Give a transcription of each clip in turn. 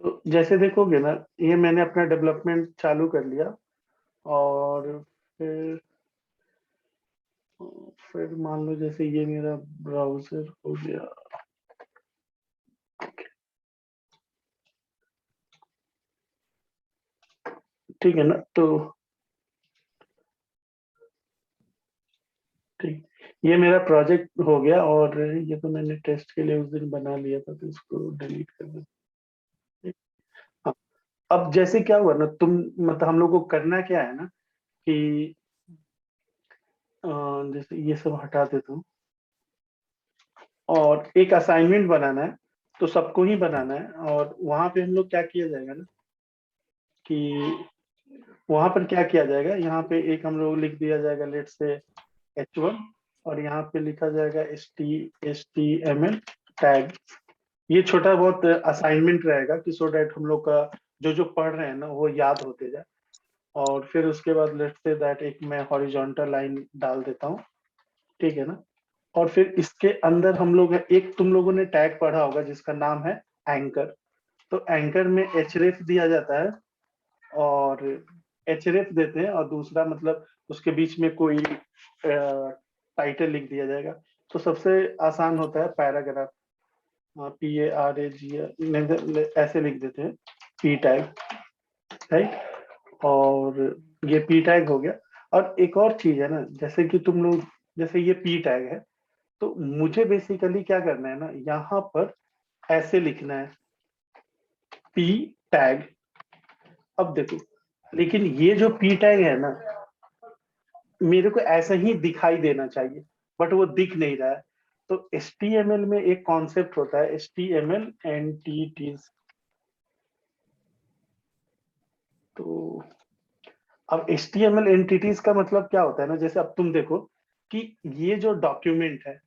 तो जैसे देखोगे ना, ये मैंने अपना डेवलपमेंट चालू कर लिया। और फिर फिर मान लो जैसे ये मेरा ब्राउजर हो गया। ठीक है ना? तो ठीक, ये मेरा प्रोजेक्ट हो गया। और ये तो मैंने टेस्ट के लिए उस दिन बना लिया था, तो इसको डिलीट कर देते हैं। हाँ, अब जैसे क्या हुआ ना, तुम मतलब हम लोग को करना क्या है ना कि जैसे ये सब हटा देता हूँ, और एक असाइनमेंट बनाना है। तो सबको ही बनाना है, और वहां पे हम लोग क्या किया जाएगा ना कि वहां पर क्या किया जाएगा, यहाँ पे एक हम लोग लिख दिया जाएगा, लेट से H1। और यहाँ पे लिखा जाएगा HTML टैग। ये छोटा बहुत असाइनमेंट रहेगा कि सो डैट हम लोग का जो जो पढ़ रहे हैं ना वो याद होते जाए। और फिर उसके बाद लेट से दैट एक मैं हॉरिजॉन्टल लाइन डाल देता हूँ। ठीक है ना? और फिर इसके अंदर हम लोग, एक तुम लोगों ने टैग पढ़ा होगा जिसका नाम है एंकर। तो एंकर में एचरेफ दिया जाता है, और एचरेफ देते हैं, और दूसरा मतलब उसके बीच में कोई टाइटल लिख दिया जाएगा। तो सबसे आसान होता है पैराग्राफ। PARAG ऐसे लिख देते हैं, पी टैग। राइट? और ये पी टैग हो गया। और एक और चीज है ना, जैसे कि तुम लोग, जैसे ये पी टैग है, तो मुझे बेसिकली क्या करना है ना, यहाँ पर ऐसे लिखना है, पी टैग। अब देखो, लेकिन ये जो पी टैग है ना, मेरे को ऐसा ही दिखाई देना चाहिए, बट वो दिख नहीं रहा है। तो HTML में एक कॉन्सेप्ट होता है, HTML एंटिटीज। तो अब HTML एंटिटीज का मतलब क्या होता है ना, जैसे अब तुम देखो कि ये जो डॉक्यूमेंट है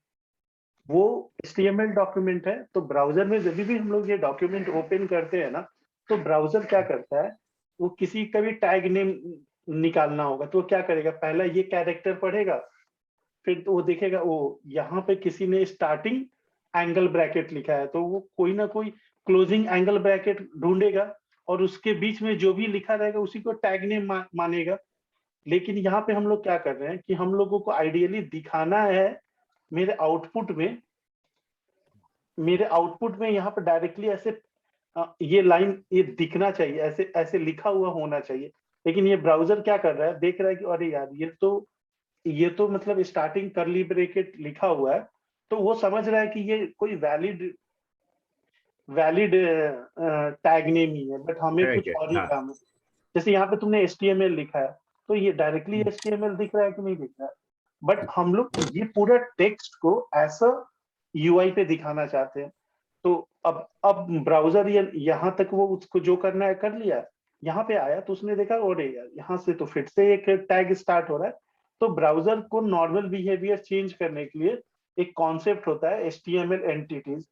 वो HTML डॉक्यूमेंट है। तो ब्राउजर में जब भी हम लोग ये डॉक्यूमेंट ओपन करते हैं ना, तो ब्राउजर क्या करता है, वो किसी का भी टैग नेम निकालना होगा, तो वो क्या करेगा, पहला ये कैरेक्टर पढ़ेगा। फिर तो वो देखेगा, वो यहाँ पे किसी ने स्टार्टिंग एंगल ब्रैकेट लिखा है, तो वो कोई ना कोई क्लोजिंग एंगल ब्रैकेट ढूंढेगा, और उसके बीच में जो भी लिखा रहेगा उसी को टैग नेम मानेगा। लेकिन यहाँ पे हम लोग क्या कर रहे हैं कि हम लोगों को आइडियली दिखाना है, मेरे आउटपुट में मेरे आउटपुट में यहाँ पर डायरेक्टली ऐसे ये लाइन ये दिखना चाहिए, ऐसे ऐसे लिखा हुआ होना चाहिए। लेकिन ये ब्राउजर क्या कर रहा है, देख रहा है कि अरे यार, ये तो मतलब स्टार्टिंग करली ब्रेकेट लिखा हुआ है। तो वो समझ रहा है कि ये कोई वैलिड वैलिड टैग नेम ही है, बट हमें ठीक कुछ है। और ही हाँ। काम है। जैसे यहाँ पे तुमने HTML लिखा है, तो ये डायरेक्टली HTML दिख रहा है कि नहीं दिख रहा है? बट हम लोग ये पूरा टेक्स्ट को ऐसा UI पे दिखाना चाहते हैं। तो अब ब्राउजर ये यहाँ तक वो उसको जो करना है कर लिया। यहाँ पे आया तो उसने देखा, अरे यार, यहाँ से तो फिर से एक टैग स्टार्ट हो रहा है। तो ब्राउजर को नॉर्मल बिहेवियर चेंज करने के लिए एक कॉन्सेप्ट होता है HTML एंटिटीज।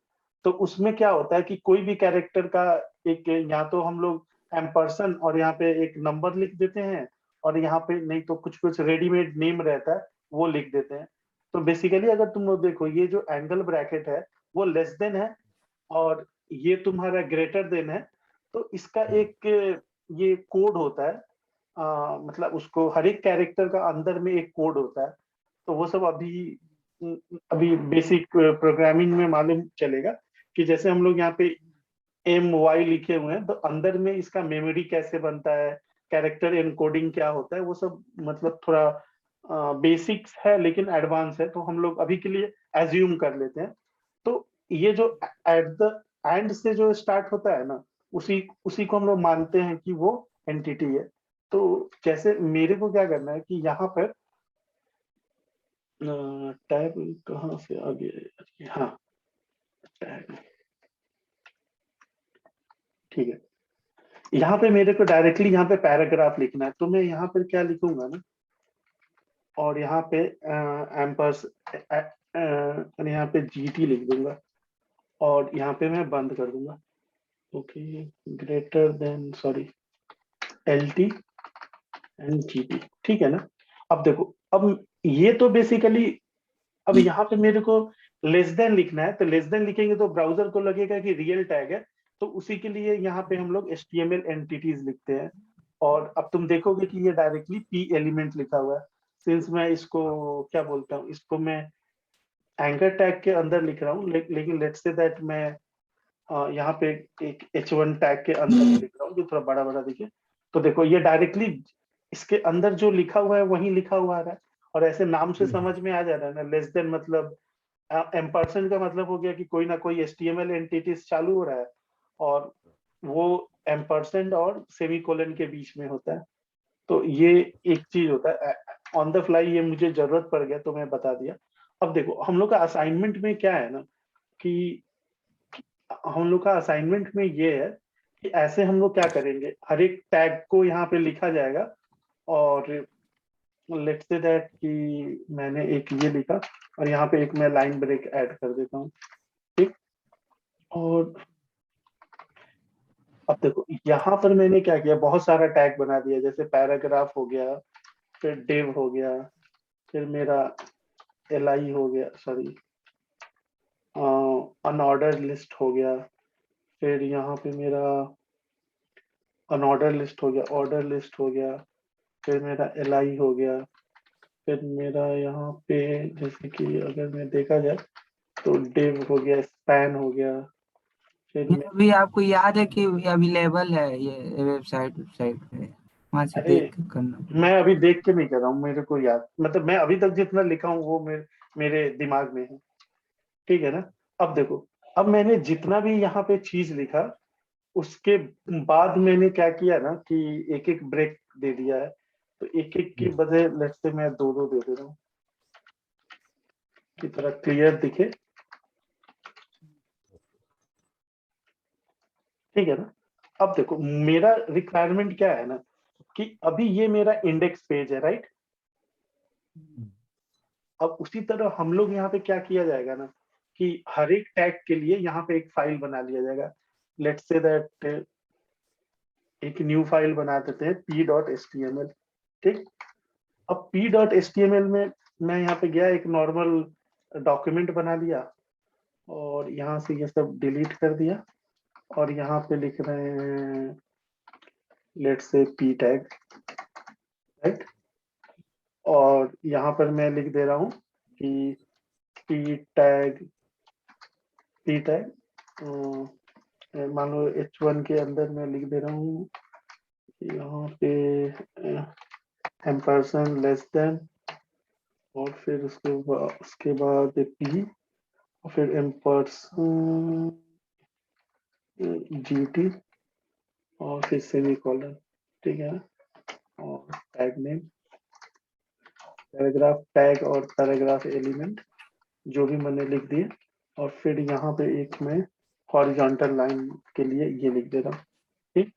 तो उसमें क्या होता है कि कोई भी कैरेक्टर का एक, यहाँ तो हम लोग एम्परसन और यहाँ पे एक नंबर लिख देते हैं, और यहाँ पे नहीं तो कुछ कुछ रेडीमेड नेम रहता है, वो लिख देते हैं। तो बेसिकली अगर तुम लोग देखो, ये जो एंगल ब्रैकेट है वो लेस देन है, और ये तुम्हारा ग्रेटर देन है। तो इसका एक ये कोड होता है। मतलब उसको हर एक कैरेक्टर का अंदर में एक कोड होता है। तो वो सब अभी बेसिक प्रोग्रामिंग में मालूम चलेगा कि जैसे हम लोग यहाँ पे MY लिखे हुए हैं, तो अंदर में इसका मेमोरी कैसे बनता है, कैरेक्टर एनकोडिंग क्या होता है, वो सब मतलब थोड़ा बेसिक्स है, लेकिन एडवांस है, तो हम लोग अभी के लिए एज्यूम कर लेते हैं। तो ये जो एट द एंड से जो स्टार्ट होता है ना, उसी उसी को हम लोग मानते हैं कि वो एंटिटी है। तो जैसे मेरे को क्या करना है कि यहाँ पर टैब कहाँ से आ गया, हाँ, टैग। ठीक है, यहाँ पे मेरे को डायरेक्टली यहाँ पे पैराग्राफ लिखना है, तो मैं यहाँ पर क्या लिखूंगा ना, और यहाँ पे एम्पर्स यहाँ पे GT लिख दूंगा, और यहाँ पे मैं बंद कर दूंगा। Okay, greater than, sorry, LT and GT। ठीक है ना? अब देखो, अब ये तो बेसिकली, अब यहाँ पे मेरे को लेस देन लिखना है, तो लेस देन लिखेंगे तो ब्राउजर को लगेगा कि रियल टैग है। तो उसी के लिए यहाँ पे हम लोग HTML एंटिटीज लिखते हैं। और अब तुम देखोगे कि ये डायरेक्टली पी एलिमेंट लिखा हुआ है। सिंस मैं इसको क्या बोलता हूँ, इसको मैं एंकर टैग के अंदर लिख रहा हूँ, लेकिन लेट्स से दैट मैं यहाँ पे एक H1 टैग के अंदर में लिख रहा हूँ जो थोड़ा बड़ा बड़ा दिखे। तो देखो ये डायरेक्टली इसके अंदर जो लिखा हुआ है वही लिखा हुआ आ रहा है। और ऐसे नाम से समझ में आ जा रहा है ना, लेस देन मतलब एम्परसेंड का मतलब हो गया कि कोई ना कोई HTML एंटिटीज चालू हो रहा है, और वो एम्परसेंड और सेमीकोलन के बीच में होता है। तो ये एक चीज होता है। ऑन द फ्लाई ये मुझे जरूरत पड़ गया तो मैं बता दिया। अब देखो हम लोग का असाइनमेंट में क्या है ना, कि हम लोग का असाइनमेंट में ये है कि ऐसे हम लोग क्या करेंगे, हर एक टैग को यहाँ पे लिखा जाएगा। और लेट्स से दैट कि मैंने एक ये लिखा, और यहाँ पे एक मैं लाइन ब्रेक ऐड कर देता हूँ, ठीक। और अब देखो यहाँ पर मैंने क्या किया, बहुत सारा टैग बना दिया, जैसे पैराग्राफ हो गया, फिर डिव हो गया, फिर मेरा LI हो गया, सॉरी अनऑर्डर लिस्ट हो गया, फिर यहाँ पे मेरा अनऑर्डर लिस्ट हो गया, ऑर्डर लिस्ट हो गया, फिर मेरा LI हो गया, फिर मेरा यहाँ पे जैसे कि अगर मैं देखा जाए तो डिव हो गया, स्पैन हो गया, फिर ये मैं अभी आपको याद है कि अवेलेबल है ये वेबसाइट पे, वहां से अरे देख के करना। मैं अभी देख के नहीं कर रहा हूँ, मेरे को याद मतलब मैं अभी तक जितना लिखा हूँ वो मेरे दिमाग में है, ठीक है ना। अब देखो, अब मैंने जितना भी यहाँ पे चीज लिखा, उसके बाद मैंने क्या किया ना कि एक एक ब्रेक दे दिया है। तो एक एक की बजाय लेट्स से मैं दो दो दे दे रहा हूँ कि थोड़ा क्लियर दिखे, ठीक है ना। अब देखो मेरा रिक्वायरमेंट क्या है ना, कि अभी ये मेरा इंडेक्स पेज है, राइट। अब उसी तरह हम लोग यहाँ पे क्या किया जाएगा ना, कि हर एक टैग के लिए यहाँ पे एक फाइल बना लिया जाएगा। लेट्स से दैट एक न्यू फाइल बना देते हैं p.html, ठीक। अब p.html में मैं यहाँ पे गया, एक नॉर्मल डॉक्यूमेंट बना लिया, और यहाँ से ये सब डिलीट कर दिया, और यहाँ पे लिख रहे हैं let's say p tag, right. और यहाँ पर मैं लिख दे रहा हूँ कि p टैग, मान लो H1 के अंदर मैं लिख दे रहा हूँ यहाँ पे एम्परसेंड लेस देन, और फिर उसके बाद p, और फिर एम्परसेंड GT, और फिर सेमीकोलन, ठीक है ना। और टैग नेम, पैराग्राफ टैग और पैराग्राफ एलिमेंट जो भी मैंने लिख दिए, और फिर यहाँ पे एक मैं हॉरिजॉन्टल लाइन के लिए ये लिख दे रहा हूँ, ठीक।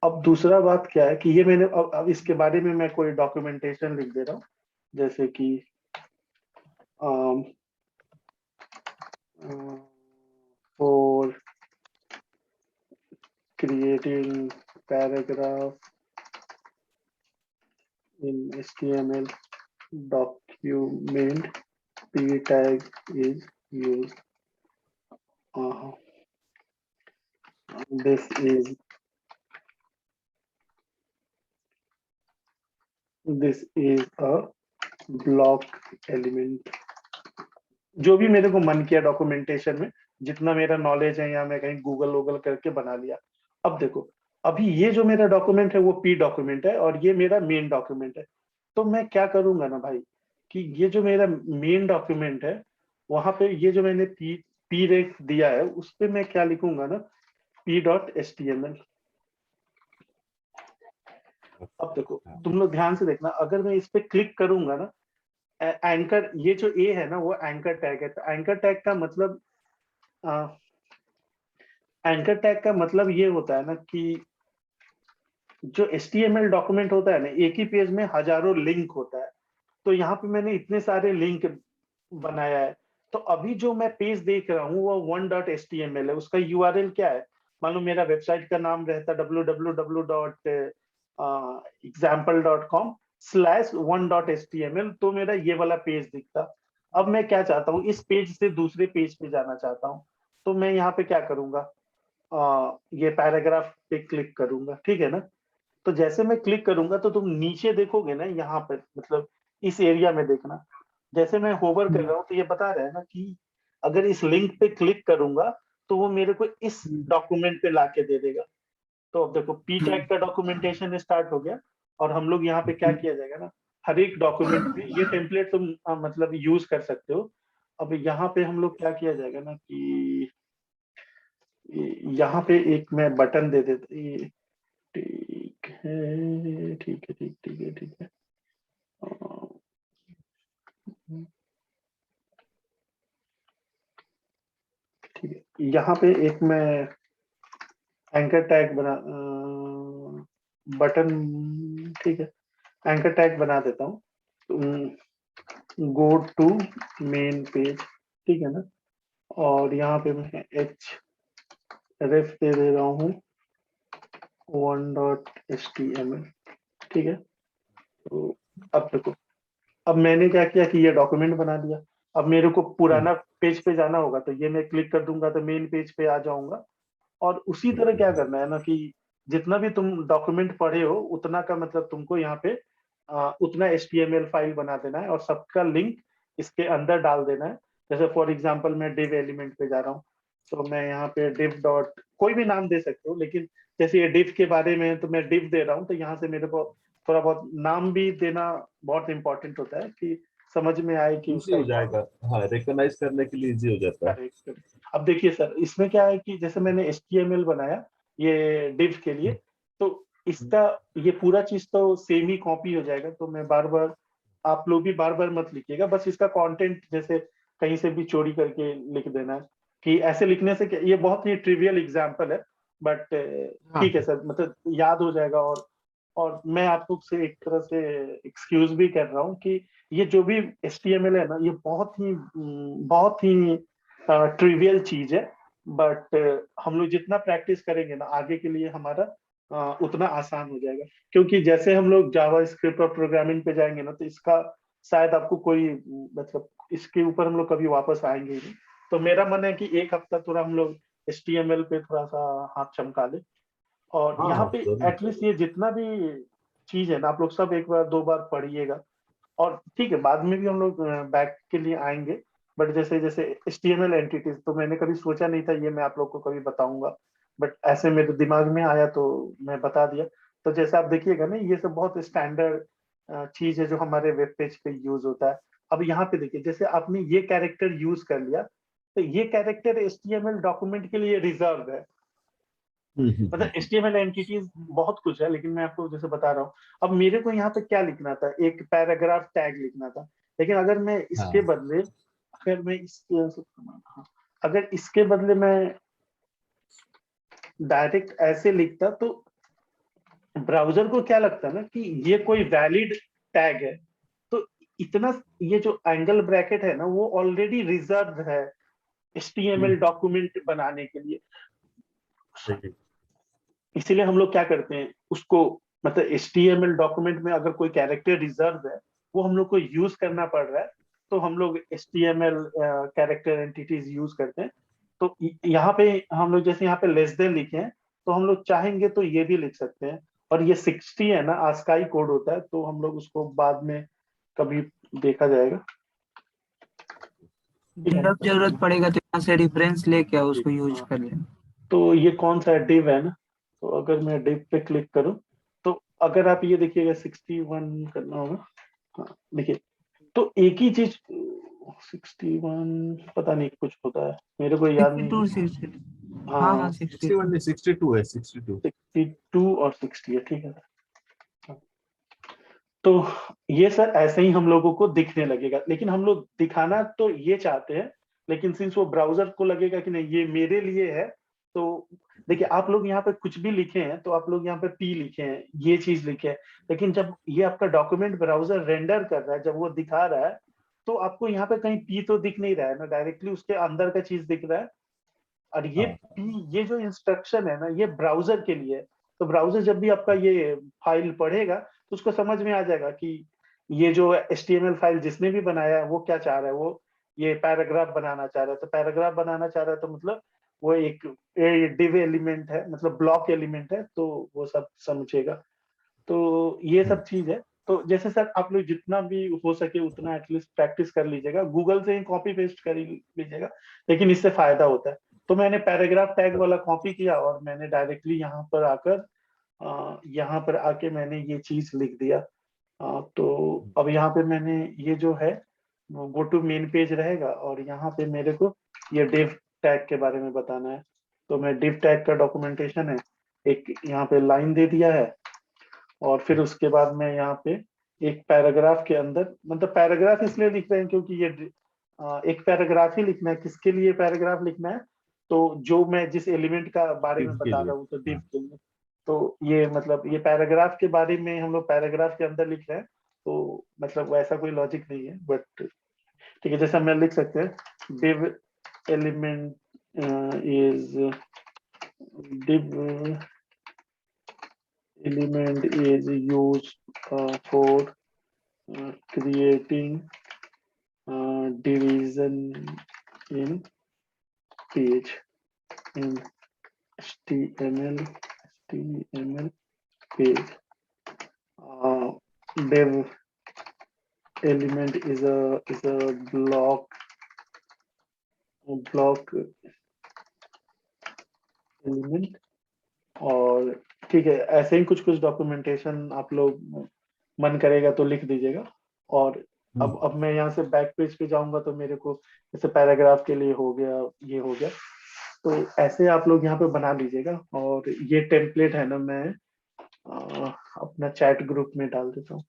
अब दूसरा बात क्या है कि ये मैंने अब इसके बारे में मैं कोई डॉक्यूमेंटेशन लिख दे रहा हूँ, जैसे कि for creating paragraph in HTML document, p tag is used. Uh, this is a block element। जो भी मेरे को मन किया डॉक्यूमेंटेशन में, जितना मेरा नॉलेज है, या मैं कहीं गूगल करके बना लिया। अब देखो, अभी ये जो मेरा डॉक्यूमेंट है वो p डॉक्यूमेंट है, और ये मेरा मेन डॉक्यूमेंट है। तो मैं क्या करूंगा ना भाई, कि ये जो मेरा मेन डॉक्यूमेंट है, वहां पे ये जो मैंने p रेफ दिया है, उस पे मैं क्या लिखूंगा ना, p.html। अब देखो तुम लोग ध्यान से देखना, अगर मैं इस पे क्लिक करूंगा ना, एंकर, ये जो ए है ना वो एंकर टैग है। तो एंकर टैग का मतलब एंकर टैग का मतलब ये होता है ना कि जो HTML डॉक्यूमेंट होता है ना, एक ही पेज में हजारों लिंक होता है। तो यहाँ पे मैंने इतने सारे लिंक बनाया है। तो अभी जो मैं पेज देख रहा हूँ वो 1.html है, उसका URL क्या है, मान लो मेरा वेबसाइट का नाम रहता www.example.com/1.html, तो मेरा ये वाला पेज दिखता। अब मैं क्या चाहता हूँ, इस पेज से दूसरे पेज पे जाना चाहता हूँ। तो मैं यहाँ पे क्या करूंगा, ये पैराग्राफ पे क्लिक करूंगा, ठीक है ना। तो जैसे मैं क्लिक करूंगा तो तुम नीचे देखोगे ना, यहाँ पर मतलब इस एरिया में देखना, जैसे मैं होवर कर रहा हूँ तो ये बता रहा है ना कि अगर इस लिंक पे क्लिक करूंगा तो वो मेरे को इस डॉक्यूमेंट पे लाके दे देगा। तो अब देखो पी टैग का डॉक्यूमेंटेशन स्टार्ट हो गया, और हम लोग यहाँ पे क्या किया जाएगा ना, हर एक डॉक्यूमेंट पे ये टेम्पलेट तुम मतलब यूज कर सकते हो। अब यहाँ पे हम लोग क्या किया जाएगा ना कि यहाँ पे एक मैं बटन दे देता, ये ठीक है, ठीक है, ठीक है, ठीक है। ठीक है, यहाँ पे एक मैं एंकर टैग बना बटन, ठीक है, एंकर टैग बना देता हूँ, गो टू मेन पेज, ठीक है ना। और यहाँ पे मैं एच रेफ दे दे रहा हूँ 1.html, ठीक है। तो अब देखो, अब मैंने क्या किया कि ये डॉक्यूमेंट बना दिया। अब मेरे को पुराना पेज पे जाना होगा तो ये मैं क्लिक कर दूंगा तो मेन पेज पे आ जाऊंगा। और उसी तरह क्या करना है ना कि जितना भी तुम डॉक्यूमेंट पढ़े हो उतना का मतलब तुमको यहाँ पे उतना HTML फाइल बना देना है और सबका लिंक इसके अंदर डाल देना है। जैसे फॉर एग्जांपल मैं div एलिमेंट पे जा रहा हूँ, तो मैं यहाँ पे div डॉट कोई भी नाम दे सकते हो, लेकिन जैसे ये div के बारे में है तो मैं div दे रहा हूँ, तो यहाँ से मेरे को थोड़ा बहुत नाम भी देना बहुत इंपॉर्टेंट होता है कि समझ में आए कि इजी उसका हो क्या हो। जाएगा। हाँ, रिकॉग्नाइज करने के लिए इजी हो जाता है। करेक्ट। अब देखिए सर, इसमें क्या है कि जैसे मैंने HTML बनाया ये div के लिए, तो इसका ये पूरा चीज तो सेम ही कॉपी हो जाएगा, तो मैं बार बार, आप लोग भी बार बार मत लिखिएगा, बस इसका कंटेंट जैसे कहीं से भी चोरी करके लिख देना है कि ऐसे लिखने से ये बहुत ही ट्रिवियल एग्जांपल है, बट हाँ ठीक है सर, मतलब याद हो जाएगा। और मैं आप लोग से एक तरह से एक्सक्यूज भी कर रहा हूँ कि ये जो भी HTML है ना, ये बहुत ही ट्रिवियल चीज है, बट हम लोग जितना प्रैक्टिस करेंगे ना आगे के लिए हमारा उतना आसान हो जाएगा। क्योंकि जैसे हम लोग जावा स्क्रिप्ट और प्रोग्रामिंग पे जाएंगे ना, तो इसका शायद आपको कोई मतलब इसके ऊपर हम लोग कभी वापस आएंगे ही नहीं। तो मेरा मन है कि एक हफ्ता थोड़ा हम लोग HTML पे थोड़ा सा हाथ चमका ले, और हाँ यहाँ हाँ, पे जरूर एटलीस्ट जरूर। ये जितना भी चीज है ना, आप लोग सब एक बार दो बार पढ़िएगा। और ठीक है, बाद में भी हम लोग बैक के लिए आएंगे, बट जैसे जैसे HTML एंटिटीज तो मैंने कभी सोचा नहीं था ये मैं आप लोग को कभी बताऊंगा, बट ऐसे मेरे दिमाग में आया तो मैं बता दिया। तो जैसे आप देखिएगा ना, ये सब बहुत स्टैंडर्ड चीज है जो हमारे वेब पेज पे यूज होता है। अब यहाँ पे देखिए, जैसे आपने ये कैरेक्टर यूज कर लिया, तो ये कैरेक्टर HTML डॉक्यूमेंट के लिए रिजर्व है। मतलब HTML एंटिटीज बहुत कुछ है, लेकिन मैं आपको जैसे बता रहा हूँ। अब मेरे को यहाँ पे क्या लिखना था, एक पैराग्राफ टैग लिखना था, लेकिन अगर मैं इसके हाँ, बदले, अगर मैं इसके हाँ, अगर इसके बदले मैं डायरेक्ट ऐसे लिखता तो ब्राउजर को क्या लगता ना कि ये कोई वैलिड टैग है। तो इतना, ये जो एंगल ब्रैकेट है ना वो ऑलरेडी रिजर्व है HTML डॉक्यूमेंट बनाने के लिए। सही। इसीलिए हम लोग क्या करते हैं उसको, मतलब HTML डॉक्यूमेंट में अगर कोई कैरेक्टर रिजर्व है, वो हम लोग को यूज करना पड़ रहा है, तो हम लोग HTML कैरेक्टर एंटिटीज यूज करते हैं। तो यहाँ पे हम लोग जैसे यहाँ पे लेस देन लिखे हैं, तो हम लोग चाहेंगे तो ये भी लिख सकते हैं। और ये 60 है ना, आस्काई कोड होता है, तो हम लोग उसको बाद में कभी देखा जाएगा, ठीक है ना। जब जरूरत पड़ेगा तो यहाँ से रेफरेंस लेके आओ, उसको यूज हाँ, कर लेना। तो ये कौन सा है, डिव है ना। तो अगर मैं डिव पे क्लिक करूं, तो अगर आप ये देखिएगा 61 करना होगा। हाँ, देखिए, तो एक ही चीज 61 पता नहीं कुछ होता है, मेरे को याद नहीं है। 62 हाँ हाँ हाँ, 61 62। नहीं, 62 है, 62। 62 और 60 है, ठीक है। तो ये सर ऐसे ही हम लोगों को दिखने लगेगा, लेकिन हम लोग दिखाना तो ये चाहते हैं, लेकिन सिंस वो ब्राउजर को लगेगा कि नहीं ये मेरे लिए है, तो देखिए आप लोग यहाँ पे कुछ भी लिखे हैं तो आप लोग यहाँ पे पी लिखे हैं, ये चीज लिखे हैं, लेकिन जब ये आपका डॉक्यूमेंट ब्राउजर रेंडर कर रहा है, जब वो दिखा रहा है, तो आपको यहाँ पे कहीं पी तो दिख नहीं रहा है ना, डायरेक्टली उसके अंदर का चीज दिख रहा है। और ये हाँ पी, ये जो इंस्ट्रक्शन है ना, ये ब्राउजर के लिए है। तो ब्राउजर जब भी आपका ये फाइल पढ़ेगा तो उसको समझ में आ जाएगा कि ये जो HTML फाइल जिसने भी बनाया है वो क्या चाह रहा है, वो ये पैराग्राफ बनाना चाह रहा है, तो पैराग्राफ बनाना चाह रहा है तो मतलब वो एक div एलिमेंट है, मतलब ब्लॉक एलिमेंट है, तो वो सब समझेगा। तो ये सब चीज है। तो जैसे सर आप लोग जितना भी हो सके उतना एटलीस्ट प्रैक्टिस कर लीजिएगा, गूगल से ही कॉपी पेस्ट कर ही लीजिएगा, लेकिन इससे फायदा होता है। तो मैंने पैराग्राफ टैग वाला कॉपी किया और मैंने डायरेक्टली यहाँ पर आकर यहाँ पर आके मैंने ये चीज लिख दिया। तो अब यहाँ पे मैंने ये जो है गो टू मेन पेज रहेगा, और यहाँ पे मेरे को ये div टैग के बारे में बताना है। तो मैं div टैग का डॉक्यूमेंटेशन है, एक यहाँ पे लाइन दे दिया है, और फिर उसके बाद मैं यहाँ पे एक पैराग्राफ के अंदर, मतलब पैराग्राफ इसलिए लिख रहे हैं क्योंकि ये एक पैराग्राफ ही लिखना है। किसके लिए पैराग्राफ लिखना है? तो जो मैं जिस एलिमेंट का बारे में div के बता लिए। रहा हूँ, तो div हाँ, के लिए। तो ये मतलब ये पैराग्राफ के बारे में हम लोग पैराग्राफ के अंदर लिख रहे हैं, तो मतलब वैसा कोई लॉजिक नहीं है, बट ठीक है। जैसा मैं लिख सकते हैं div element is div element is used for creating division in page in HTML page. Div element is a block element, और ठीक है, ऐसे ही कुछ कुछ डॉक्यूमेंटेशन आप लोग मन करेगा तो लिख दीजिएगा। और अब मैं यहाँ से बैक पेज पे जाऊंगा तो मेरे को जैसे पैराग्राफ के लिए हो गया, ये हो गया, तो ऐसे आप लोग यहाँ पे बना लीजिएगा। और ये टेम्पलेट है ना, मैं अपना चैट ग्रुप में डाल देता हूँ।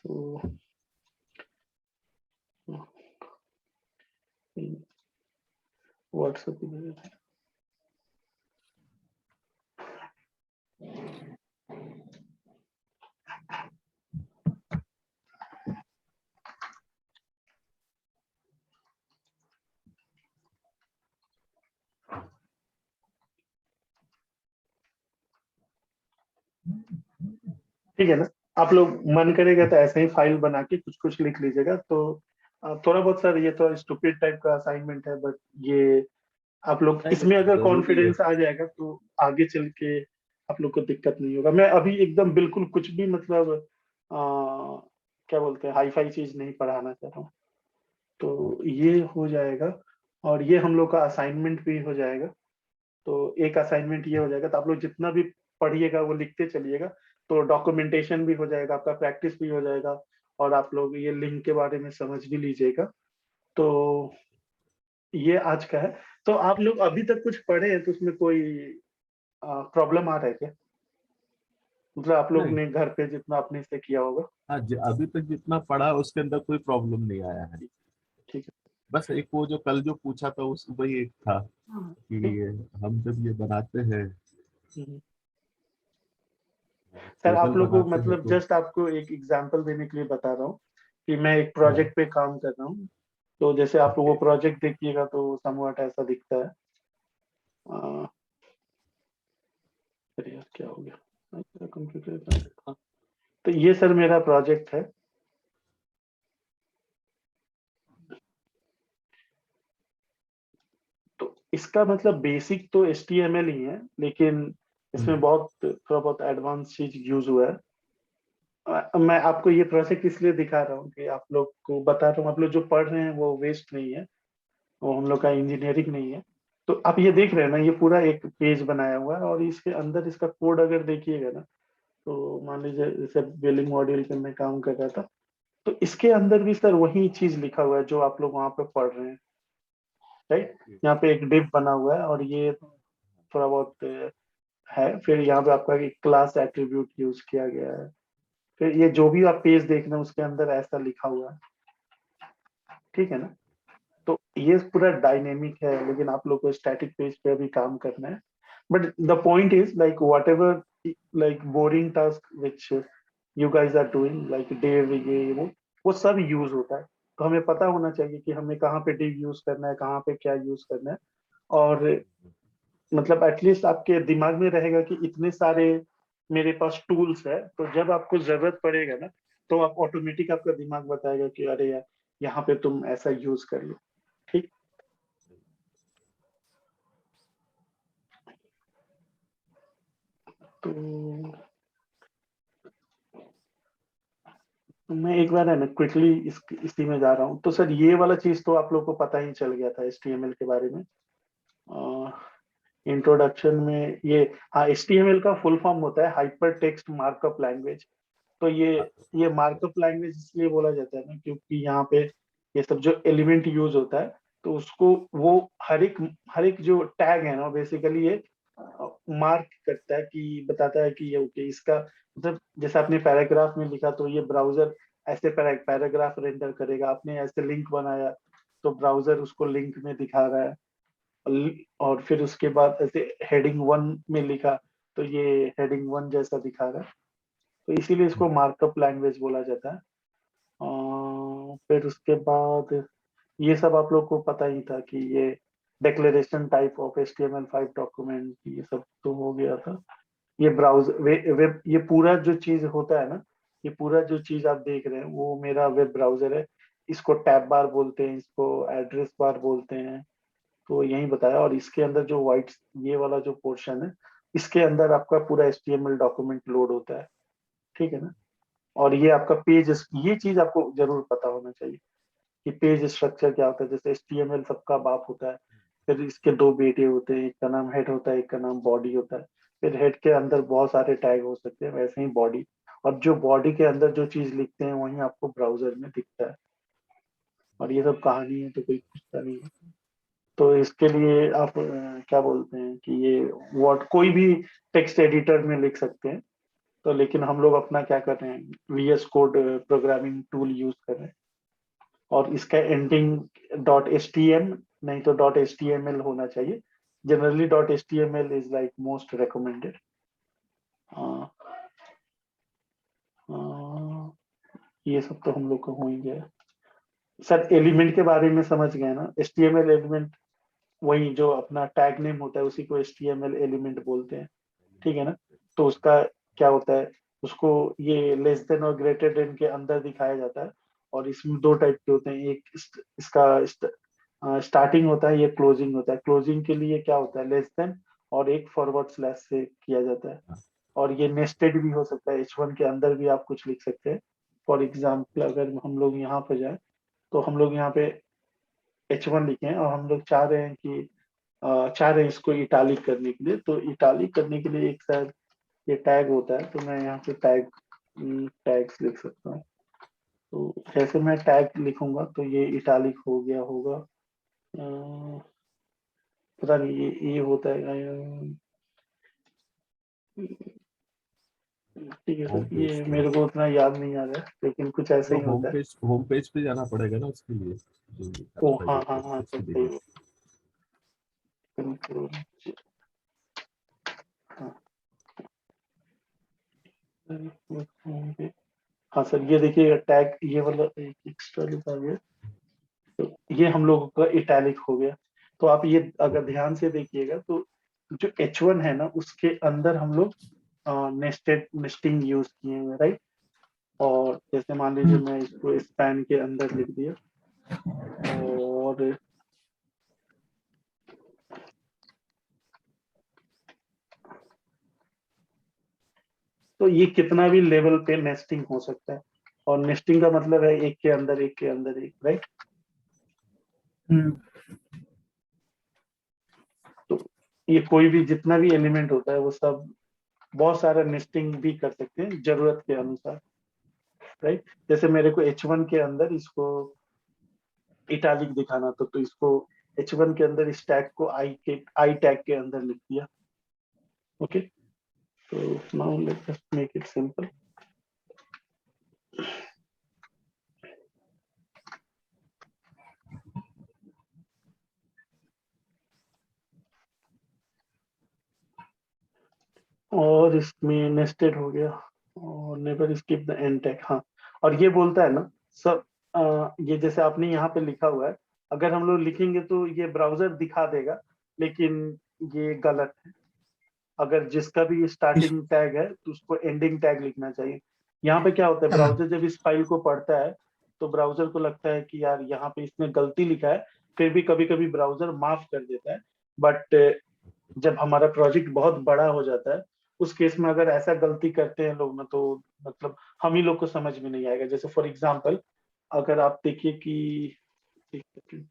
तो व्हाट्सएप पे ठीक है ना। आप लोग मन करेगा तो ऐसे ही फाइल बना के कुछ कुछ लिख लीजिएगा। तो थोड़ा बहुत सर ये तो स्टूपिड टाइप का असाइनमेंट है, बट ये आप लोग नहीं इसमें नहीं, अगर जरूरी है। कॉन्फिडेंस आ जाएगा तो आगे चल के आप लोग को दिक्कत नहीं होगा। मैं अभी एकदम बिल्कुल कुछ भी मतलब क्या बोलते हैं हाई फाई चीज नहीं पढ़ाना चाह रहा हूँ। तो ये हो जाएगा, और ये हम लोग का असाइनमेंट भी हो जाएगा। तो एक असाइनमेंट ये हो जाएगा, तो आप लोग जितना भी पढ़िएगा वो लिखते चलिएगा, तो डॉक्यूमेंटेशन भी हो जाएगा, आपका प्रैक्टिस भी हो जाएगा, और आप लोग ये लिंक के बारे में समझ भी लीजिएगा। तो ये आज का है। तो आप लोग अभी तक कुछ पढ़े हैं तो उसमें कोई प्रॉब्लम आ रहा है क्या? मतलब आप लोग नहीं, ने घर पे जितना अपने से किया होगा। हाँ अभी तक जितना पढ़ा उसके अंदर कोई प्रॉब्लम नहीं आया है। ठीक है। बस एक वो जो कल जो पूछा था उस वही एक था कि ठीक। हम जब ये बनाते हैं, हम्म। सर टेबल आप लोग को बनाते हैं मतलब तो। जस्ट आपको एक एग्जांपल देने के लिए बता रहा हूँ कि मैं एक हाँ, प्रोजेक्ट पे काम कर रहा हूँ। तो जैसे आप वो ओके। प्रोजेक्ट देखिएगा तो समवट ऐसा दिखता है। अरे यार क्या हो गया कंप्यूटर। हाँ, तो ये सर मेरा प्रोजेक्ट है। तो इसका मतलब बेसिक तो HTML ही है, लेकिन इसमें बहुत थोड़ा बहुत एडवांस चीज यूज हुआ है। मैं आपको ये प्रोजेक्ट इसलिए दिखा रहा हूँ कि आप लोग को बता रहा हूँ, आप लोग जो पढ़ रहे हैं वो वेस्ट नहीं है, वो हम लोग का इंजीनियरिंग नहीं है। तो आप ये देख रहे हैं ना, ये पूरा एक पेज बनाया हुआ है, और इसके अंदर इसका कोड अगर देखिएगा ना, तो मान लीजिए जैसे बिलिंग मॉड्यूल पे मैं काम कर रहा था, तो इसके अंदर भी सर वही चीज लिखा हुआ है जो आप लोग वहां पे पढ़ रहे हैं। राइट। यहाँ पे एक डिव बना हुआ है, और ये थोड़ा बहुत है। फिर यहाँ पे आपका एक क्लास एट्रीब्यूट यूज किया गया है। फिर ये जो भी आप पेज देख रहे हैं उसके अंदर ऐसा लिखा हुआ है। ठीक है ना। तो ये पूरा डायनेमिक है, लेकिन आप लोग को स्टैटिक पेज पे अभी काम करना है। But the point is like whatever like boring task which you guys are doing like div ये वो सब यूज होता है। तो हमें पता होना चाहिए कि हमें कहाँ पे डिव यूज करना है, कहाँ पे क्या यूज करना है। और मतलब एटलीस्ट आपके दिमाग में रहेगा कि इतने सारे मेरे पास टूल्स है, तो जब आपको जरूरत पड़ेगा ना, तो आप ऑटोमेटिक आपका दिमाग बताएगा कि अरे यार यहाँ पे तुम ऐसा यूज कर लो। ठीक। तो मैं एक बार है ना क्विकली इसी में जा रहा हूँ। तो सर ये वाला चीज तो आप लोग को पता ही चल गया था HTML के बारे में। इंट्रोडक्शन में ये, हाँ, HTML का फुल फॉर्म होता है हाइपर टेक्स्ट मार्कअप लैंग्वेज। तो ये मार्कअप लैंग्वेज इसलिए बोला जाता है ना क्योंकि यहाँ पे ये सब जो एलिमेंट यूज होता है तो उसको वो हर एक जो टैग है ना बेसिकली ये मार्क करता है कि बताता है कि ये ओके इसका मतलब जैसे आपने पैराग्राफ में लिखा तो ये ब्राउजर ऐसे पैराग्राफ रेंडर करेगा। आपने ऐसे लिंक बनाया तो ब्राउजर उसको लिंक में दिखा रहा है। और फिर उसके बाद ऐसे हेडिंग 1 में लिखा तो ये हेडिंग 1 जैसा दिखा रहा है। तो इसीलिए इसको मार्कअप लैंग्वेज बोला जाता है। फिर उसके बाद ये सब आप लोग को पता ही था कि ये declaration type of HTML5 document ये सब तो हो गया था। ये वेब ये पूरा जो चीज होता है ना, ये पूरा जो चीज आप देख रहे हैं वो मेरा वेब ब्राउजर है। इसको टैब बार बोलते हैं, इसको एड्रेस बार बोलते हैं। तो यही बताया। और इसके अंदर जो व्हाइट ये वाला जो पोर्शन है इसके अंदर आपका पूरा HTML डॉक्यूमेंट लोड होता है। ठीक है ना। और ये आपका पेज, ये चीज आपको जरूर पता होना चाहिए कि पेज स्ट्रक्चर क्या होता है। जैसे HTML सबका बाप होता है, फिर इसके दो बेटे होते हैं, एक का नाम हेड होता है, एक का नाम बॉडी होता है। फिर हेड के अंदर बहुत सारे टैग हो सकते हैं, वैसे ही बॉडी। और जो बॉडी के अंदर जो चीज लिखते हैं वही आपको ब्राउजर में दिखता है। और ये सब कहानी है तो कोई पूछता नहीं है। तो इसके लिए आप क्या बोलते हैं कि ये वर्ड कोई भी टेक्स्ट एडिटर में लिख सकते हैं। तो लेकिन हम लोग अपना क्या कर रहे हैं, VS code programming tool use कर रहे हैं। और इसका एंडिंग .htm नहीं तो .html होना चाहिए। Generally .html is like most recommended. ये सब तो हम लोग का हो ही गया। सर एलिमेंट के बारे में समझ गए ना। HTML एलिमेंट वही जो अपना टैग नेम होता है उसी को HTML एलिमेंट बोलते हैं। ठीक है ना। तो उसका क्या होता है, उसको ये लेस देन और ग्रेटर देन के अंदर दिखाया जाता है। और इसमें दो टाइप के होते हैं, एक इसका स्टार्टिंग होता है, ये क्लोजिंग होता है। क्लोजिंग के लिए क्या होता है, लेस देन और एक फॉरवर्ड स्लैश से किया जाता है। और ये नेस्टेड भी हो सकता है, H1 के अंदर भी आप कुछ लिख सकते हैं। फॉर एग्जाम्पल अगर हम लोग यहाँ पे जाए तो हम लोग यहाँ पे H1 लिखे हैं और हम लोग चाह रहे हैं इसको इटालिक करने के लिए। तो इटालिक करने के लिए एक शायद ये टैग होता है, तो मैं यहाँ पे टैग्स लिख सकता हूँ। तो जैसे मैं टैग लिखूंगा तो ये इटालिक हो गया होगा। पता नहीं ये होता है। ठीक है होम सर, पेज ये पे मेरे को उतना याद नहीं आ रहा है लेकिन कुछ ऐसा तो ही होता है। होम पेज पे जाना पड़ेगा ना उसके लिए, जो ओ आपका हाँ ये हाँ हाँ उसकी सर, देखिए। सही। कंट्रोल, हाँ। हाँ सर, ये देखिए टैग ये वाला एक एक्स्ट्रा लिखा गया। तो ये हम लोगों का इटैलिक हो गया। तो आप ये अगर ध्यान से देखिएगा तो जो H1 है ना उसके अंदर हम लोग नेस्टिंग यूज किए हैं, राइट। और जैसे मान लीजिए मैं इसको स्पैन के अंदर लिख दिया। और तो ये कितना भी लेवल पे नेस्टिंग हो सकता है। और नेस्टिंग का मतलब है एक के अंदर एक के अंदर एक, राइट। तो ये कोई भी जितना भी एलिमेंट होता है वो सब बहुत सारा नेस्टिंग भी कर सकते हैं जरूरत के अनुसार, राइट। जैसे मेरे को H1 के अंदर इसको इटालिक दिखाना था तो इसको H1 के अंदर इस टैग को आई टैग के अंदर लिख दिया। ओके। तो now let us make it simple. और इसमें नेस्टेड हो गया। और never skip the end tag, हाँ। और ये बोलता है ना सब, ये जैसे आपने यहाँ पे लिखा हुआ है, अगर हम लोग लिखेंगे तो ये ब्राउजर दिखा देगा, लेकिन ये गलत है। अगर जिसका भी इस स्टार्टिंग टैग है तो उसको एंडिंग टैग लिखना चाहिए। यहाँ पे क्या होता है, ब्राउजर जब इस फाइल को पढ़ता है तो ब्राउजर को लगता है कि यार यहाँ पे इसने गलती लिखा है। फिर भी कभी कभी ब्राउजर माफ कर देता है। बट जब हमारा प्रोजेक्ट बहुत बड़ा हो जाता है उस केस में अगर ऐसा गलती करते हैं लोग ना, तो मतलब हम ही लोग को समझ में नहीं आएगा। जैसे फॉर एग्जांपल अगर आप देखिए कि एक सेकंड,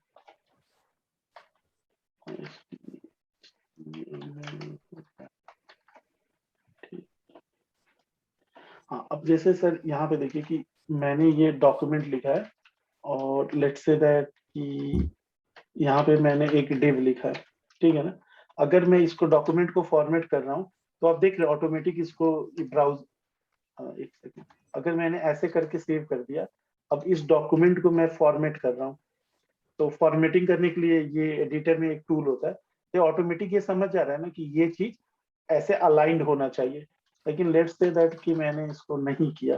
हाँ, अब जैसे सर यहाँ पे देखिए कि मैंने ये डॉक्यूमेंट लिखा है और लेट्स से दैट कि यहाँ पे मैंने एक डिव लिखा है, ठीक है ना। अगर मैं इसको डॉक्यूमेंट को फॉर्मेट कर रहा हूँ तो आप देख रहे हो ऑटोमेटिक इसको ब्राउज, एक सेकंड, अगर मैंने ऐसे करके सेव कर दिया, अब इस डॉक्यूमेंट को मैं फॉर्मेट कर रहा हूँ, तो फॉर्मेटिंग करने के लिए ये एडिटर में एक टूल होता है, तो ऑटोमेटिक ये समझ जा रहा है ना कि ये चीज ऐसे अलाइंड होना चाहिए। लेकिन लेट्स से दैट कि मैंने इसको नहीं किया,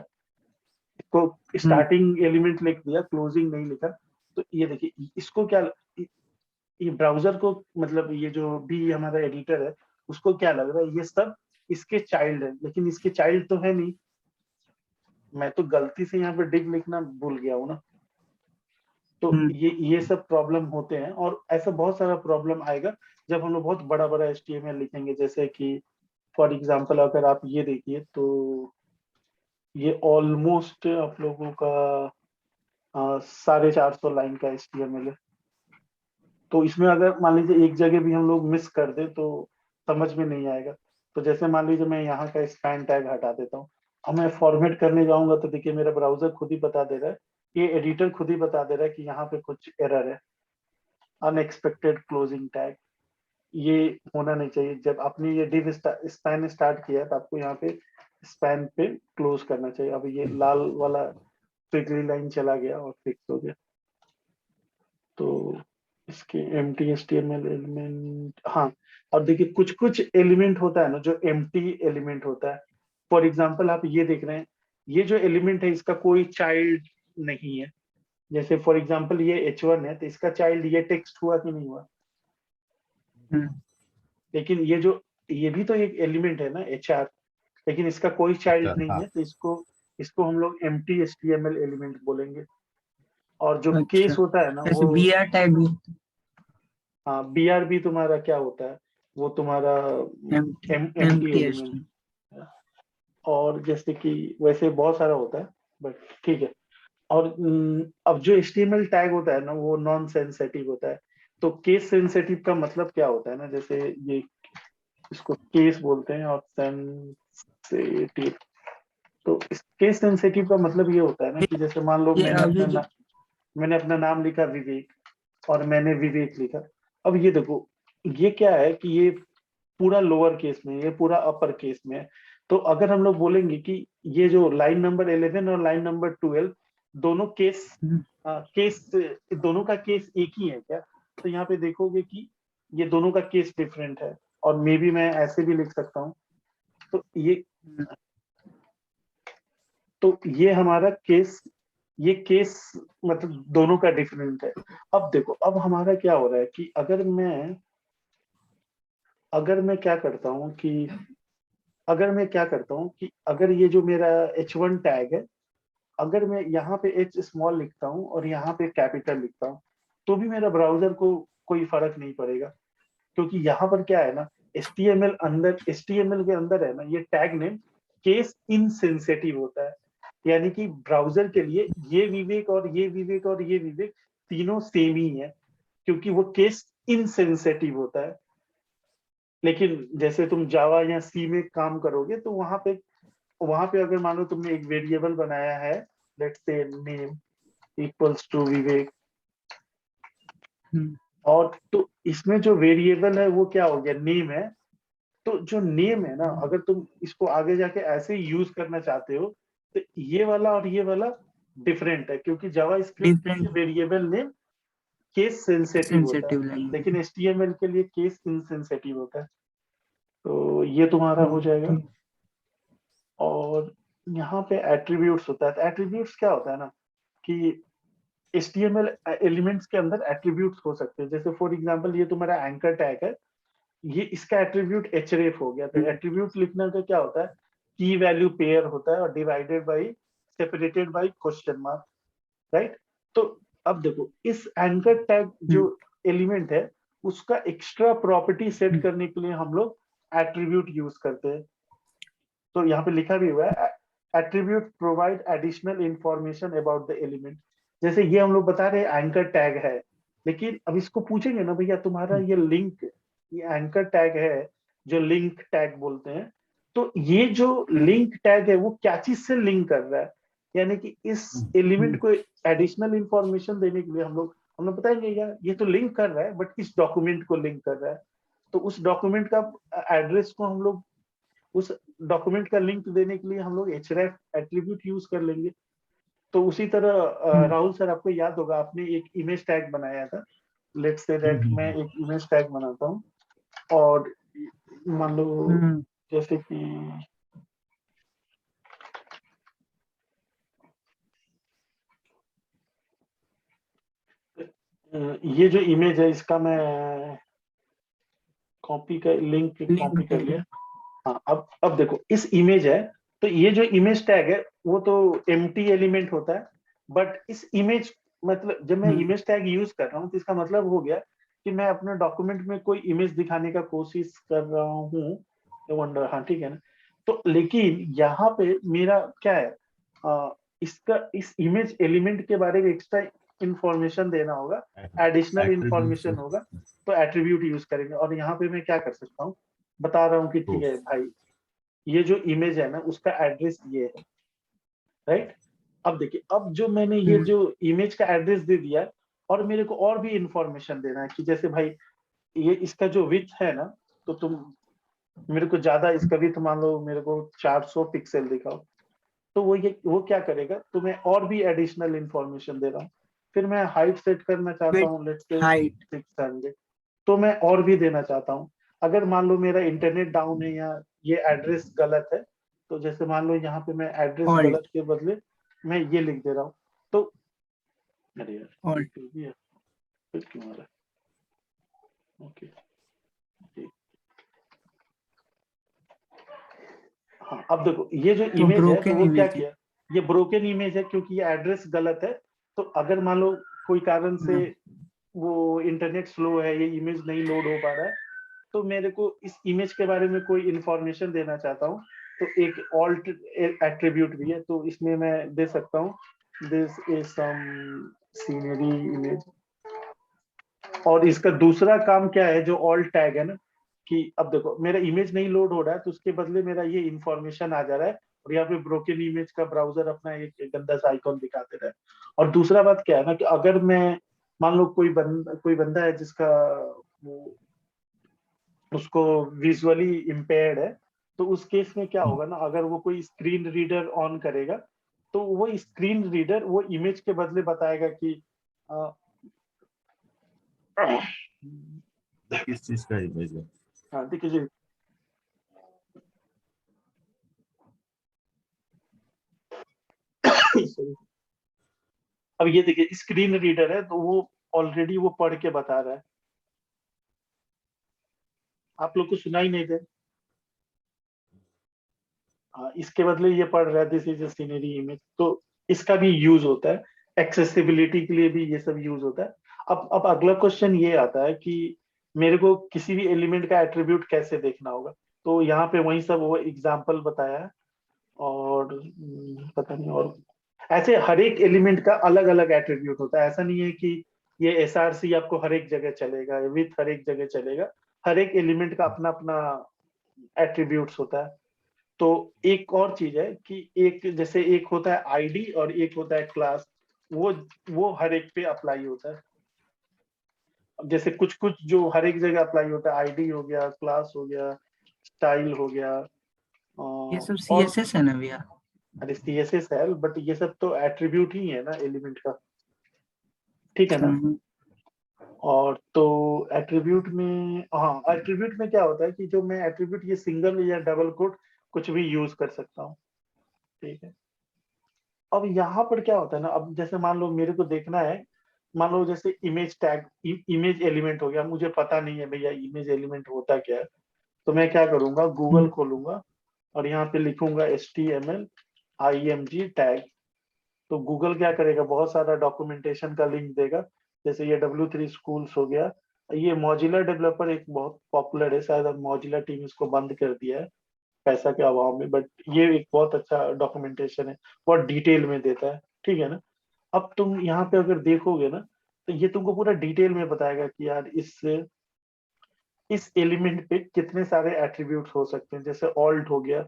इसको स्टार्टिंग एलिमेंट लिख दिया, क्लोजिंग नहीं लिखा, तो ये देखिए इसको क्या, ये ब्राउजर को मतलब ये जो भी हमारा एडिटर है उसको क्या लग रहा है ये सब इसके चाइल्ड है, लेकिन इसके चाइल्ड तो है नहीं, मैं तो गलती से यहाँ पे डिग लिखना भूल गया हूँ ना। तो ये सब प्रॉब्लम होते हैं, और ऐसा बहुत सारा प्रॉब्लम आएगा जब हम लोग बहुत बड़ा बड़ा HTML लिखेंगे। जैसे कि फॉर एग्जांपल अगर आप ये देखिए तो ये ऑलमोस्ट आप लोगों का 450 लाइन का HTML है। तो इसमें अगर मान लीजिए एक जगह भी हम लोग मिस कर दे तो समझ में नहीं आएगा। तो जैसे मान लीजिए मैं यहाँ का स्पैन टैग हटा देता हूँ, अब मैं फॉर्मेट करने जाऊंगा तो देखिए मेरा ब्राउजर खुद ही बता दे रहा है, ये एडिटर खुद ही बता दे रहा है कि यहाँ पे कुछ एरर है, अनएक्सपेक्टेड क्लोजिंग टैग। ये होना नहीं चाहिए। जब आपने ये डिव स्पैन स्टार्ट किया तो आपको यहाँ पे स्पैन पे क्लोज करना चाहिए। अब ये लाल वाला ट्रिकली लाइन चला गया और फिक्स हो गया। तो इसके एम्प्टी HTML एलिमेंट, हाँ, और देखिए कुछ कुछ एलिमेंट होता है ना जो एम्प्टी एलिमेंट होता है। फॉर एग्जांपल आप ये देख रहे हैं, ये जो एलिमेंट है इसका कोई चाइल्ड नहीं है। जैसे फॉर एग्जांपल ये H1 है तो इसका चाइल्ड ये टेक्स्ट हुआ कि नहीं हुआ, लेकिन ये भी तो एक एलिमेंट है ना HR, लेकिन इसका कोई चाइल्ड नहीं हाँ है, तो इसको हम लोग एम्प्टी HTML एलिमेंट बोलेंगे। और जो अच्छा, केस होता है ना ऐसे वो, BR टैग भी, हाँ, BRB तुम्हारा क्या होता है, वो तुम्हारा एम्प्टी एम्प्टी एलिमेंट। HTML। और जैसे कि वैसे बहुत सारा होता है, बट ठीक है। और अब जो HTML टैग होता है ना वो नॉन सेंसिटिव होता है। तो केस सेंसिटिव का मतलब क्या होता है ना, जैसे ये इसको केस बोलते हैं और सेंसिटिव, तो इस केस सेंसिटिव का मतलब ये होता है ना कि जैसे मान लो ये अभी जो मैंने अपना नाम लिखा विवेक और मैंने विवेक लिखा। अब ये देखो, ये क्या है कि ये पूरा लोअर केस में, ये पूरा अपर केस में है। तो अगर हम लोग बोलेंगे कि ये जो लाइन नंबर 11 और लाइन नंबर 12 दोनों केस दोनों का केस एक ही है क्या, तो यहाँ पे देखोगे कि ये दोनों का केस डिफरेंट है। और मे बी मैं ऐसे भी लिख सकता हूँ, तो ये हमारा केस, ये केस मतलब दोनों का डिफरेंट है। अब देखो, अब हमारा क्या हो रहा है कि अगर ये जो मेरा H1 टैग है, अगर मैं यहाँ पे H स्मॉल लिखता हूँ और यहाँ पे कैपिटल लिखता हूँ, तो भी मेरा ब्राउजर को कोई फर्क नहीं पड़ेगा, क्योंकि यहाँ पर क्या है ना, HTML के अंदर है ना, ये टैग नेम केस इनसेंसिटिव होता है। यानी कि ब्राउजर के लिए ये विवेक और ये विवेक और ये विवेक तीनों सेम ही है, क्योंकि वो केस इनसेंसिटिव होता है। लेकिन जैसे तुम जावा या सी में काम करोगे तो वहां पे अगर मान लो तुमने एक वेरिएबल बनाया है, let's say name equals to विवेक, और तो इसमें जो वेरिएबल है वो क्या हो गया, नेम है। तो जो नेम है ना, अगर तुम इसको आगे जाके ऐसे यूज करना चाहते हो तो ये वाला और ये वाला डिफरेंट है, क्योंकि जावा स्क्रिप्ट के डिफरेंट लिए वेरिएबल नेम केस सेंसिटिव होता है, सेंसिटिव लाइन। लेकिन HTML के लिए केस इनसेंसिटिव होता है। तो ये तुम्हारा हो जाएगा। ठीक। और यहाँ पे एट्रीब्यूट्स होता है। तो एट्रीब्यूट्स क्या होता है ना कि HTML एलिमेंट्स के अंदर एट्रीब्यूट्स हो सकते हैं। जैसे फॉर एग्जांपल ये तुम्हारा एंकर टैग है, ये इसका एट्रीब्यूट href हो गया। तो एट्रीब्यूट लिखने का क्या होता है, की वैल्यू पेयर होता है और divided by separated by question mark, right. तो अब देखो, इस एंकर टैग जो एलिमेंट है उसका एक्स्ट्रा प्रॉपर्टी सेट करने के लिए हम लोग एट्रीब्यूट यूज करते हैं। तो यहाँ पे लिखा भी हुआ है attribute provide additional information about the element. जैसे ये हम लोग बता रहे हैं एंकर टैग है, लेकिन अब इसको पूछेंगे ना भैया तुम्हारा ये लिंक, ये एंकर टैग है जो लिंक टैग बोलते हैं, तो ये जो लिंक टैग है वो क्या चीज से लिंक कर रहा है, यानी कि इस एलिमेंट को एडिशनल इंफॉर्मेशन देने के लिए हम लोग बताएंगे यार ये तो लिंक कर रहा है बट इस डॉक्यूमेंट को लिंक कर रहा है, तो उस डॉक्यूमेंट का एड्रेस को हम लोग उस डॉक्यूमेंट का लिंक देने के लिए हम लोग href एट्रीब्यूट यूज कर लेंगे। तो उसी तरह राहुल सर आपको याद होगा आपने एक इमेज टैग बनाया था, लेट्स से दैट मैं एक इमेज टैग बनाता हूँ और मान लो जैसे कि ये जो इमेज है इसका मैं कॉपी कर लिंक कॉपी कर लिया। हाँ अब देखो इस इमेज है, तो ये जो इमेज टैग है वो तो एम्प्टी एलिमेंट होता है, बट इस इमेज मतलब जब मैं इमेज टैग यूज कर रहा हूँ तो इसका मतलब हो गया कि मैं अपने डॉक्यूमेंट में कोई इमेज दिखाने का कोशिश कर रहा हूँ, वंडर, हाँ ठीक है ना। तो लेकिन यहाँ पे मेरा क्या है, इसका इस इमेज एलिमेंट के बारे में एक्स्ट्रा इंफॉर्मेशन देना होगा, एडिशनल इंफॉर्मेशन होगा, तो एट्रीब्यूट यूज करेंगे। और यहाँ पे मैं क्या कर सकता हूँ, बता रहा हूँ कि ठीक है भाई ये जो इमेज है ना उसका एड्रेस ये है, राइट। अब देखिए अब जो मैंने ये जो इमेज का एड्रेस दे दिया और मेरे को और भी इंफॉर्मेशन देना है कि जैसे भाई ये इसका जो विड्थ है ना, तो तुम मेरे को ज्यादा इसका विड्थ मान लो मेरे को 400 पिक्सल दिखाओ, तो वो क्या करेगा, तो मैं और भी एडिशनल इंफॉर्मेशन दे रहा हूँ। फिर मैं हाइट सेट करना चाहता हूँ लेट्स से 600, तो मैं और भी देना चाहता हूँ। अगर मान लो मेरा इंटरनेट डाउन है या ये एड्रेस गलत है, तो जैसे मान लो यहाँ पे मैं एड्रेस गलत के बदले मैं ये लिख दे रहा हूँ, तो अरे यार फिर क्यों आ रहा है, ओके हाँ। अब देखो ये जो इमेज है तो वो क्या किया, ये ब्रोकन इमेज है क्योंकि ये एड्रेस गलत है। तो अगर मान लो कोई कारण से वो इंटरनेट स्लो है, ये इमेज नहीं लोड हो पा रहा है, तो मेरे को इस इमेज के बारे में कोई इंफॉर्मेशन देना चाहता हूँ, तो एक ऑल्ट एट्रीब्यूट भी है, तो इसमें मैं दे सकता हूँ this is some scenery image. और इसका दूसरा काम क्या है जो ऑल्ट टैग है ना, कि अब देखो मेरा इमेज नहीं लोड हो रहा है तो उसके बदले मेरा ये इंफॉर्मेशन आ जा रहा है, और यहाँ पे ब्रोकन इमेज का ब्राउजर अपना एक गंदा सा आइकॉन दिखाते रहे। और दूसरा बात क्या है ना कि अगर मैं मान लो कोई बंदा है जिसका वो उसको विजुअली इम्पेयर्ड है, तो उस केस में क्या होगा ना, अगर वो कोई स्क्रीन रीडर ऑन करेगा तो वो स्क्रीन रीडर वो इमेज के बदले बताएगा कि किस चीज का इमेज है। हाँ देखिए अब ये देखिए स्क्रीन रीडर है तो वो ऑलरेडी वो पढ़ के बता रहा है, आप लोग को सुनाई नहीं दे। इसके बदले ये पढ़ रहा है this is a scenery image, तो इसका भी यूज होता है, एक्सेसिबिलिटी के लिए भी ये सब यूज होता है। अब अगला क्वेश्चन ये आता है कि मेरे को किसी भी एलिमेंट का एट्रीब्यूट कैसे देखना होगा, तो यहाँ पे वही सब वो एग्जाम्पल बताया है। और पता नहीं, और ऐसे हर एक एलिमेंट का अलग अलग एट्रीब्यूट होता है, ऐसा नहीं है कि ये SRC आपको हर एक जगह चलेगा, विथ हर एक जगह चलेगा, हर एक एलिमेंट का अपना अपना एट्रीब्यूट्स होता है। तो एक और चीज है कि एक जैसे एक होता है आईडी और एक होता है क्लास, वो हर एक पे अप्लाई होता है। जैसे कुछ कुछ जो हर एक जगह अप्लाई होता है, आईडी हो गया, क्लास हो गया, स्टाइल हो गया, ये सब और CSS है ना भैया? अरे CSS है बट ये सब तो एट्रीब्यूट ही है ना एलिमेंट का, ठीक है ना। और तो एट्रीब्यूट में, हाँ एट्रीब्यूट में क्या होता है कि जो मैं एट्रीब्यूट ये सिंगल या डबल कोट कुछ भी यूज कर सकता हूँ, ठीक है। अब यहाँ पर क्या होता है ना, अब जैसे मान लो मेरे को देखना है, मान लो जैसे इमेज टैग इमेज एलिमेंट हो गया, मुझे पता नहीं है भैया इमेज एलिमेंट होता क्या है, तो मैं क्या करूंगा, गूगल खोलूंगा और यहाँ पे लिखूंगा HTML IMG टैग, तो गूगल क्या करेगा, बहुत सारा डॉक्यूमेंटेशन का लिंक देगा। जैसे ये W3 स्कूल्स हो गया, ये मॉजिला डेवलपर एक बहुत पॉपुलर है, शायद अब मॉजिला टीम इसको बंद कर दिया है, पैसा के अभाव में, बट ये एक बहुत अच्छा डॉक्यूमेंटेशन है, बहुत डिटेल में देता है, ठीक है ना। अब तुम यहाँ पे अगर देखोगे ना, तो ये तुमको पूरा डिटेल में बताएगा कि यार इस एलिमेंट पे कितने सारे एट्रीब्यूट्स हो सकते हैं, जैसे ऑल्ट हो गया,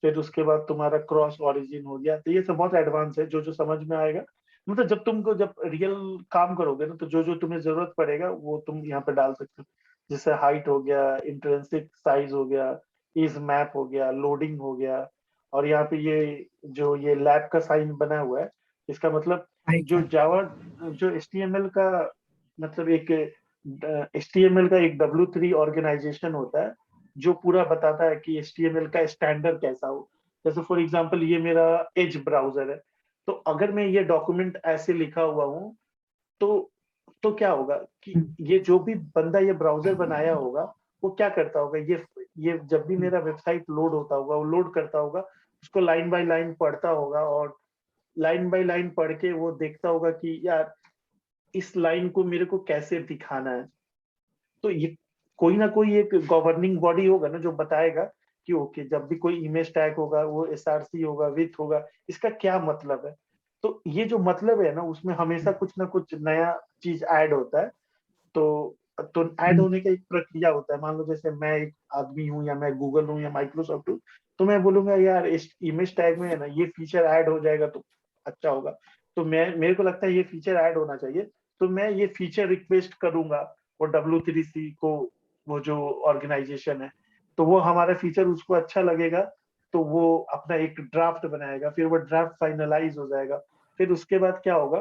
फिर उसके बाद तुम्हारा क्रॉस ओरिजिन हो गया। तो ये सब बहुत एडवांस है, जो जो समझ में आएगा, मतलब जब रियल काम करोगे ना, तो जो जो तुम्हें जरूरत पड़ेगा वो तुम यहाँ पे डाल सकते हो। जैसे हाइट हो गया, इंट्रिंसिक साइज हो गया, इज मैप हो गया, लोडिंग हो गया, और यहाँ पे ये लैब का साइन बना हुआ है, इसका मतलब जो जावा जो एचटीएमएल का मतलब एक एचटीएमएल का एक W3 ऑर्गेनाइजेशन होता है, जो पूरा बताता है कि एचटीएमएल का स्टैंडर्ड कैसा हो। जैसे फॉर एग्जांपल ये मेरा एज ब्राउजर है, तो अगर मैं ये डॉक्यूमेंट ऐसे लिखा हुआ हूँ, तो क्या होगा कि ये जो भी बंदा ये ब्राउजर बनाया होगा, वो क्या करता होगा, ये जब भी मेरा वेबसाइट लोड होता होगा, वो लोड करता होगा, उसको लाइन बाय लाइन पढ़ता होगा, और लाइन बाय लाइन पढ़ के वो देखता होगा कि यार इस लाइन को मेरे को कैसे दिखाना है। तो ये कोई ना कोई एक गवर्निंग बॉडी होगा ना, जो बताएगा कि ओके, जब भी कोई इमेज टैग होगा, वो एसआरसी होगा, विथ होगा, इसका क्या मतलब है। तो ये जो मतलब है ना, उसमें हमेशा कुछ ना कुछ नया चीज ऐड होता है। तो ऐड होने का एक प्रक्रिया होता है। मान लो जैसे मैं एक आदमी हूँ, या मैं गूगल हूँ, या माइक्रोसॉफ्ट हूँ, तो मैं बोलूंगा यार इस इमेज टैग में है ना, ये फीचर ऐड हो जाएगा तो अच्छा होगा। तो मेरे को लगता है ये फीचर ऐड होना चाहिए, तो मैं ये फीचर रिक्वेस्ट करूंगा वो W3C को, वो जो ऑर्गेनाइजेशन है। तो वो हमारा फीचर उसको अच्छा लगेगा, तो वो अपना एक ड्राफ्ट बनाएगा, फिर वो ड्राफ्ट फाइनलाइज हो जाएगा। फिर उसके बाद क्या होगा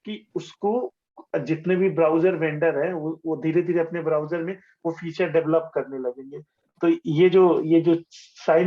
कि उसको जितने भी ब्राउजर वेंडर है, वो धीरे धीरे अपने ब्राउजर में वो फीचर डेवलप करने लगेंगे। तो ये जो साइन